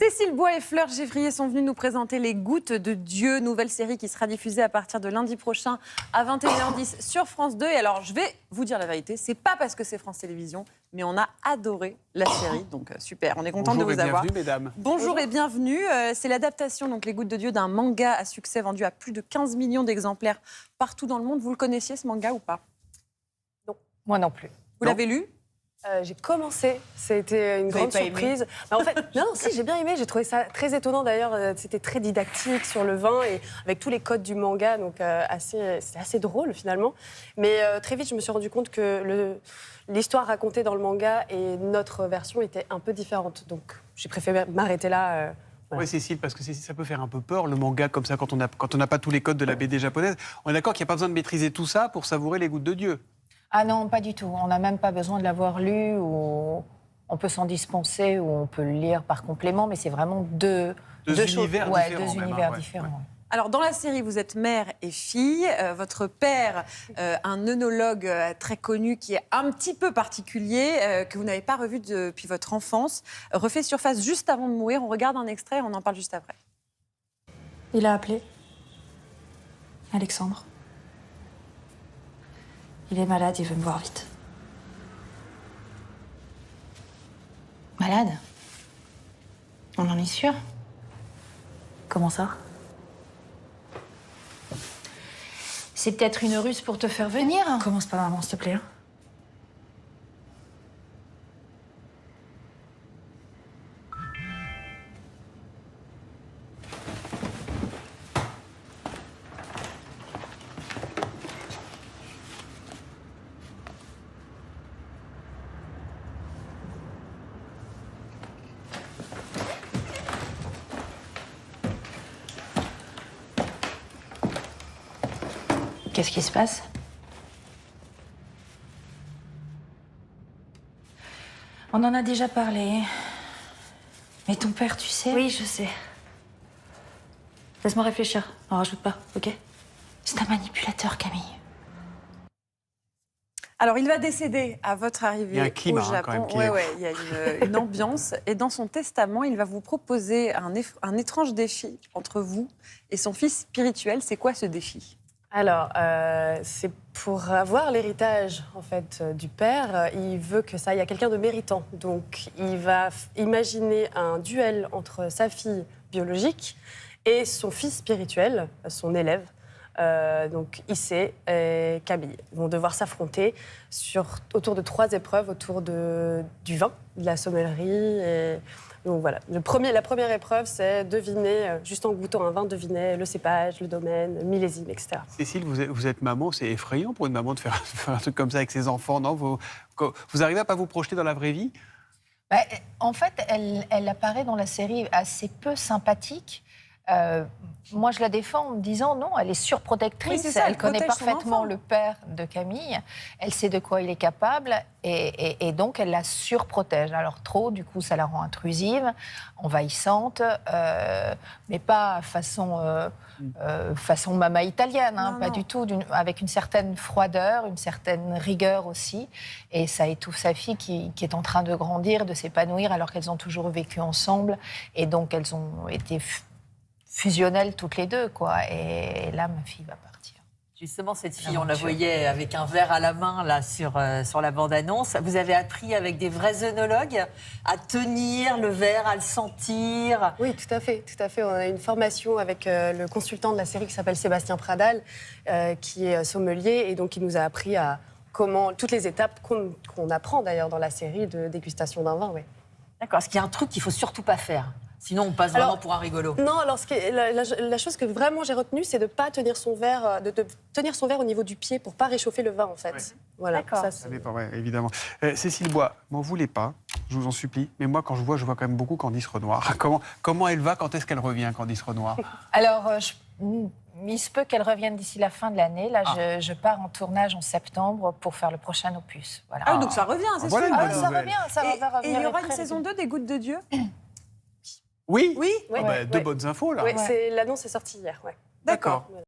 Cécile Bois et Fleur Gévrier sont venues nous présenter Les Gouttes de Dieu, nouvelle série qui sera diffusée à partir de lundi prochain à 21h10 sur France 2. Et alors, je vais vous dire la vérité, c'est pas parce que c'est France Télévisions, mais on a adoré la série, donc super, on est content de vous avoir. Bonjour et bienvenue, mesdames. Bonjour et bienvenue. C'est l'adaptation, donc Les Gouttes de Dieu, d'un manga à succès vendu à plus de 15 millions d'exemplaires partout dans le monde. Vous le connaissiez, ce manga, ou pas? Non, moi non plus. Vous l'avez lu? J'ai commencé, c'était une grande surprise. En fait, non, si, j'ai bien aimé, j'ai trouvé ça très étonnant d'ailleurs, c'était très didactique sur le vin et avec tous les codes du manga, donc c'était assez drôle finalement. Mais très vite, je me suis rendu compte que l'histoire racontée dans le manga et notre version était un peu différente. Donc j'ai préféré m'arrêter là. Voilà. Oui, Cécile, parce que ça peut faire un peu peur, le manga, comme ça, quand on n'a pas tous les codes de la BD japonaise. On est d'accord qu'il n'y a pas besoin de maîtriser tout ça pour savourer les Gouttes de Dieu. Ah non, pas du tout. On n'a même pas besoin de l'avoir lu, ou on peut s'en dispenser, ou on peut le lire par complément, mais c'est vraiment deux univers choses, différents. deux univers différents. Ouais. Alors, dans la série, vous êtes mère et fille. Votre père, un œnologue très connu qui est un petit peu particulier, que vous n'avez pas revu depuis votre enfance, refait surface juste avant de mourir. On regarde un extrait et on en parle juste après. Il a appelé Alexandre. Il est malade, il veut me voir vite. Malade? On en est sûr? Comment ça? C'est peut-être une ruse pour te faire venir. Commence pas, maman, s'il te plaît. Qu'est-ce qui se passe? On en a déjà parlé. Mais ton père, tu sais? Oui, je sais. Laisse-moi réfléchir. On rajoute pas, ok? C'est un manipulateur, Camille. Alors, il va décéder à votre arrivée Il y a un climat, au Japon. quand même, qui Ouais, il y a une ambiance. Et dans son testament, il va vous proposer un étrange défi entre vous et son fils spirituel. C'est quoi ce défi? Alors, c'est pour avoir l'héritage en fait du père, il veut que ça, il y a quelqu'un de méritant. Donc, il va imaginer un duel entre sa fille biologique et son fils spirituel, son élève. Donc, Issei et Camille vont devoir s'affronter autour de 3 épreuves, autour du vin, de la sommellerie. Et donc voilà, la première épreuve, c'est deviner, juste en goûtant un vin, deviner le cépage, le domaine, le millésime, etc. Cécile, vous êtes maman, c'est effrayant pour une maman de faire un truc comme ça avec ses enfants, non? Vous arrivez à pas vous projeter dans la vraie vie? En fait, elle apparaît dans la série assez peu sympathique. Moi, je la défends en me disant non, elle est surprotectrice. Oui, c'est ça, elle connaît protège son parfaitement enfant. le père de Camille. Elle sait de quoi il est capable et donc elle la surprotège. Alors trop, du coup, ça la rend intrusive, envahissante, mais pas façon mama italienne, hein, Non, pas non. du tout, avec une certaine froideur, une certaine rigueur aussi. Et ça étouffe sa fille qui est en train de grandir, de s'épanouir, alors qu'elles ont toujours vécu ensemble. Et donc, elles ont été fusionnelles toutes les deux, quoi. Et là, ma fille va partir. Justement, cette fille, on la voyait avec un verre à la main là sur la bande-annonce. Vous avez appris avec des vrais œnologues à tenir le verre, à le sentir. Oui, tout à fait, tout à fait. On a une formation avec le consultant de la série qui s'appelle Sébastien Pradal, qui est sommelier, et donc il nous a appris toutes les étapes qu'on apprend d'ailleurs dans la série de dégustation d'un vin. Ouais. D'accord, parce qu'il y a un truc qu'il faut surtout pas faire. Sinon, on passe vraiment pour un rigolo. Non, alors la chose que vraiment j'ai retenue, c'est de ne pas tenir son verre, de tenir son verre au niveau du pied pour ne pas réchauffer le vin, en fait. Ouais. Voilà, D'accord. Ça dépend, ouais, évidemment. Cécile Bois, m'en voulez pas, je vous en supplie. Mais moi, quand je vois quand même beaucoup Candice Renoir. Comment elle va? Quand est-ce qu'elle revient, Candice Renoir? Alors, il se peut qu'elle revienne d'ici la fin de l'année. Là, je pars en tournage en septembre pour faire le prochain opus. Voilà. Ah, donc ça revient, c'est Voilà sûr. une Ah, bonne ça nouvelle. revient, ça va Et revenir. il y aura une très saison vite. 2 des Gouttes de Dieu? Oui. Oui, Deux bonnes infos, là. ouais, l'annonce est sortie hier. Ouais. D'accord.